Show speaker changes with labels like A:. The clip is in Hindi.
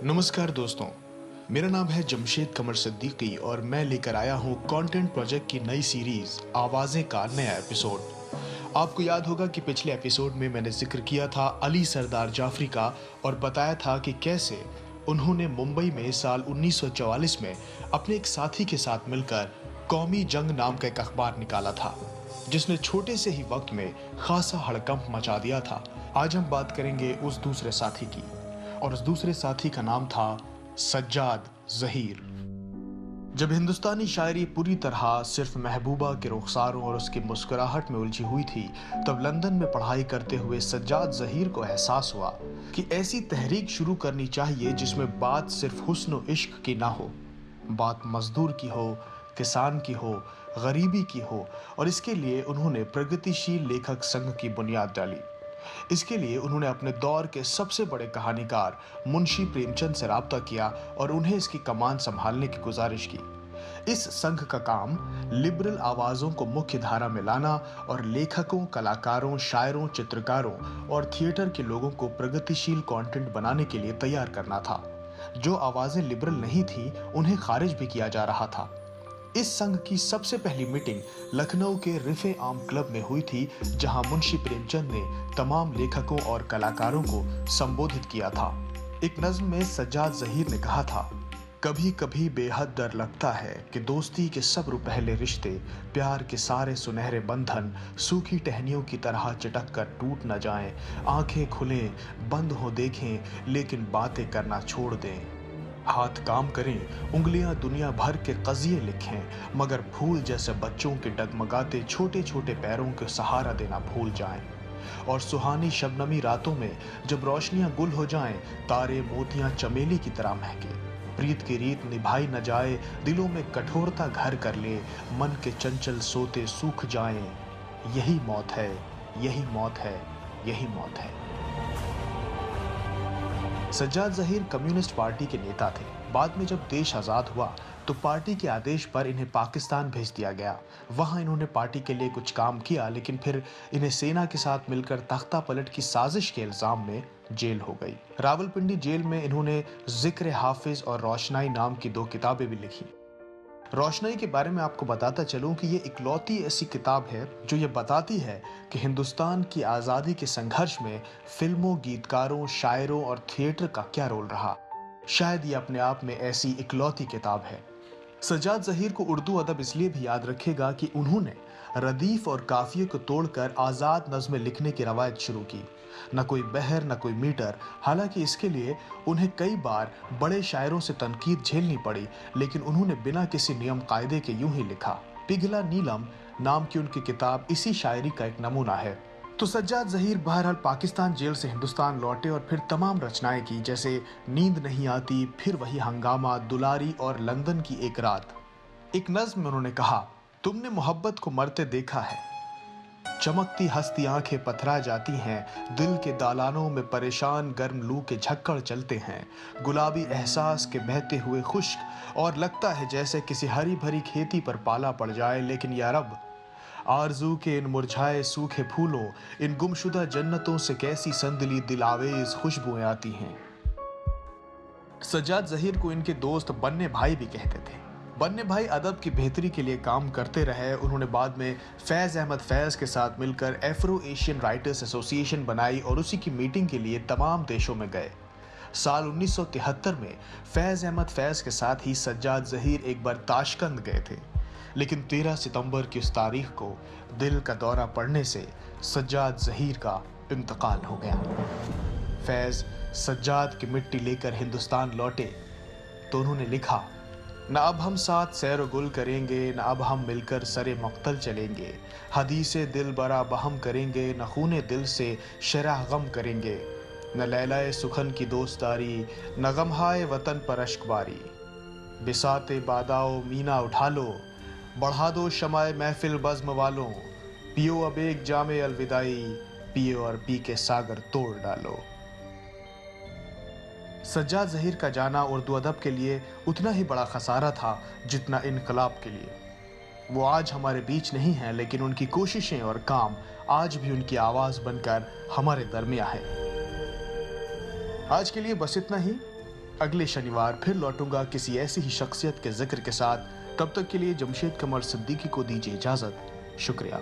A: नमस्कार दोस्तों, मेरा नाम है जमशेद कमर सिद्दीकी और मैं लेकर आया हूँ कंटेंट प्रोजेक्ट की नई सीरीज आवाज़ें का नया एपिसोड। आपको याद होगा कि पिछले एपिसोड में मैंने जिक्र किया था अली सरदार जाफरी का और बताया था कि कैसे उन्होंने मुंबई में साल 1944 में अपने एक साथी के साथ मिलकर कौमी जंग नाम का एक अखबार निकाला था, जिसने छोटे से ही वक्त में खासा हड़कंप मचा दिया था। आज हम बात करेंगे उस दूसरे साथी की, और उस दूसरे साथी का नाम था सज्जाद ज़हीर। जब हिंदुस्तानी शायरी पूरी तरह सिर्फ महबूबा के रुखसारों और उसकी मुस्कुराहट में उलझी हुई थी, तब लंदन में पढ़ाई करते हुए सज्जाद ज़हीर को एहसास हुआ कि ऐसी तहरीक शुरू करनी चाहिए जिसमें बात सिर्फ हुस्न व इश्क की ना हो, बात मजदूर की हो, किसान की हो, गरीबी की हो। और इसके लिए उन्होंने प्रगतिशील लेखक संघ की बुनियाद डाली। इसके लिए उन्होंने अपने दौर के सबसे बड़े कहानीकार मुंशी प्रेमचंद से राब्ता किया और उन्हें इसकी कमान संभालने की गुजारिश की। इस संघ का काम लिबरल आवाजों को मुख्य धारा में लाना और लेखकों, कलाकारों, शायरों, चित्रकारों और थिएटर के लोगों को प्रगतिशील कंटेंट बनाने के लिए तैयार करना था। जो आवाजें लिबरल नहीं थी उन्हें खारिज भी किया जा रहा था। इस संघ की सबसे पहली मीटिंग लखनऊ के रिफे आम क्लब में हुई थी, जहां मुंशी प्रेमचंद ने तमाम लेखकों और कलाकारों को संबोधित किया था। एक नज्म में सज्जाद ज़हीर ने कहा था, कभी कभी बेहद डर लगता है कि दोस्ती के सब रुपहले रिश्ते, प्यार के सारे सुनहरे बंधन सूखी टहनियों की तरह चटक कर टूट न जाएं। आंखें खुलें, बंद हो देखें, लेकिन बातें करना छोड़ दें। हाथ काम करें, उंगलियां दुनिया भर के कज़िये लिखें, मगर फूल जैसे बच्चों के डगमगाते छोटे छोटे पैरों को सहारा देना भूल जाएं। और सुहानी शबनमी रातों में जब रोशनियां गुल हो जाएं, तारे मोतियां चमेली की तरह महके, प्रीत की रीत निभाई न जाए, दिलों में कठोरता घर कर ले, मन के चंचल सोते सूख जाएं। यही मौत है, यही मौत है, यही मौत है। सज्जाद ज़हीर कम्युनिस्ट पार्टी के नेता थे। बाद में जब देश आज़ाद हुआ तो पार्टी के आदेश पर इन्हें पाकिस्तान भेज दिया गया। वहां इन्होंने पार्टी के लिए कुछ काम किया, लेकिन फिर इन्हें सेना के साथ मिलकर तख्ता पलट की साजिश के इल्जाम में जेल हो गई। रावलपिंडी जेल में इन्होंने जिक्र हाफिज और रोशनाई नाम की 2 किताबें भी लिखी। रोशनाई के बारे में आपको बताता चलूं कि ये इकलौती ऐसी किताब है जो ये बताती है कि हिंदुस्तान की आज़ादी के संघर्ष में फिल्मों, गीतकारों, शायरों और थिएटर का क्या रोल रहा। शायद ये अपने आप में ऐसी इकलौती किताब है। सज्जाद ज़हीर को उर्दू अदब इसलिए भी याद रखेगा कि उन्होंने रदीफ और काफिये को तोड़कर आज़ाद नज़्में लिखने की रवायत शुरू की। न कोई बहर, न कोई मीटर। हालांकि इसके लिए उन्हें कई बार बड़े शायरों से तनकीद झेलनी पड़ी, लेकिन उन्होंने बिना किसी नियम कायदे के यूं ही लिखा। पिघला नीलम नाम की उनकी किताब इसी शायरी का एक नमूना है। तो सज्जाद ज़हीर बहरहाल पाकिस्तान जेल से हिंदुस्तान लौटे और फिर तमाम रचनाएं की, जैसे नींद नहीं आती, फिर वही हंगामा, दुलारी और लंदन की एक रात। एक नज्म में उन्होंने कहा, तुमने मोहब्बत को मरते देखा है, चमकती हंसती आंखें पथरा जाती हैं, दिल के दालानों में परेशान गर्म लू के झक्कड़ चलते हैं, गुलाबी एहसास के बहते हुए खुश्क, और लगता है जैसे किसी हरी भरी खेती पर पाला पड़ जाए। लेकिन या रब, आरज़ू के इन मुरझाए सूखे फूलों, इन गुमशुदा जन्नतों से कैसी संदली दिलावेज खुशबुएं आती हैं। सज्जाद ज़हीर को इनके दोस्त बन्ने भाई भी कहते थे। बन्ने भाई अदब की बेहतरी के लिए काम करते रहे। उन्होंने बाद में फैज़ अहमद फैज़ के साथ मिलकर एफ्रो एशियन राइटर्स एसोसिएशन बनाई और उसी की मीटिंग के लिए तमाम देशों में गए। साल 1973 में फैज़ अहमद फैज़ के साथ ही सज्जाद ज़हीर एक बार ताशकंद गए थे, लेकिन 13 सितंबर की उस तारीख को दिल का दौरा पड़ने से सज्जाद ज़हीर का इंतकाल हो गया। फैज़ सज्जाद की मिट्टी लेकर हिंदुस्तान लौटे तो उन्होंने लिखा, न अब हम साथ सैर गुल करेंगे, न अब हम मिलकर सरे मक्तल चलेंगे, हदीसे दिल बरा बहम करेंगे, न खूने दिल से शरह गम करेंगे, न लैलाए सुखन की दोस्तारी, न गमहाए वतन पर अश्कबारी, बिसाते बादाओ मीना उठा लो, बढ़ा दो शमाए महफिल बज़्म वालों, पियो अब एक जामे अलविदाई, पियो और पी के सागर तोड़ डालो। सज्जाद ज़हीर का जाना उर्दू अदब के लिए उतना ही बड़ा खसारा था जितना इनकलाब के लिए। वो आज हमारे बीच नहीं है, लेकिन उनकी कोशिशें और काम आज भी उनकी आवाज़ बनकर हमारे दरमियाँ है। आज के लिए बस इतना ही। अगले शनिवार फिर लौटूंगा किसी ऐसी ही शख्सियत के जिक्र के साथ। तब तक के लिए जमशेद कमर सिद्दीकी को दीजिए इजाजत। शुक्रिया।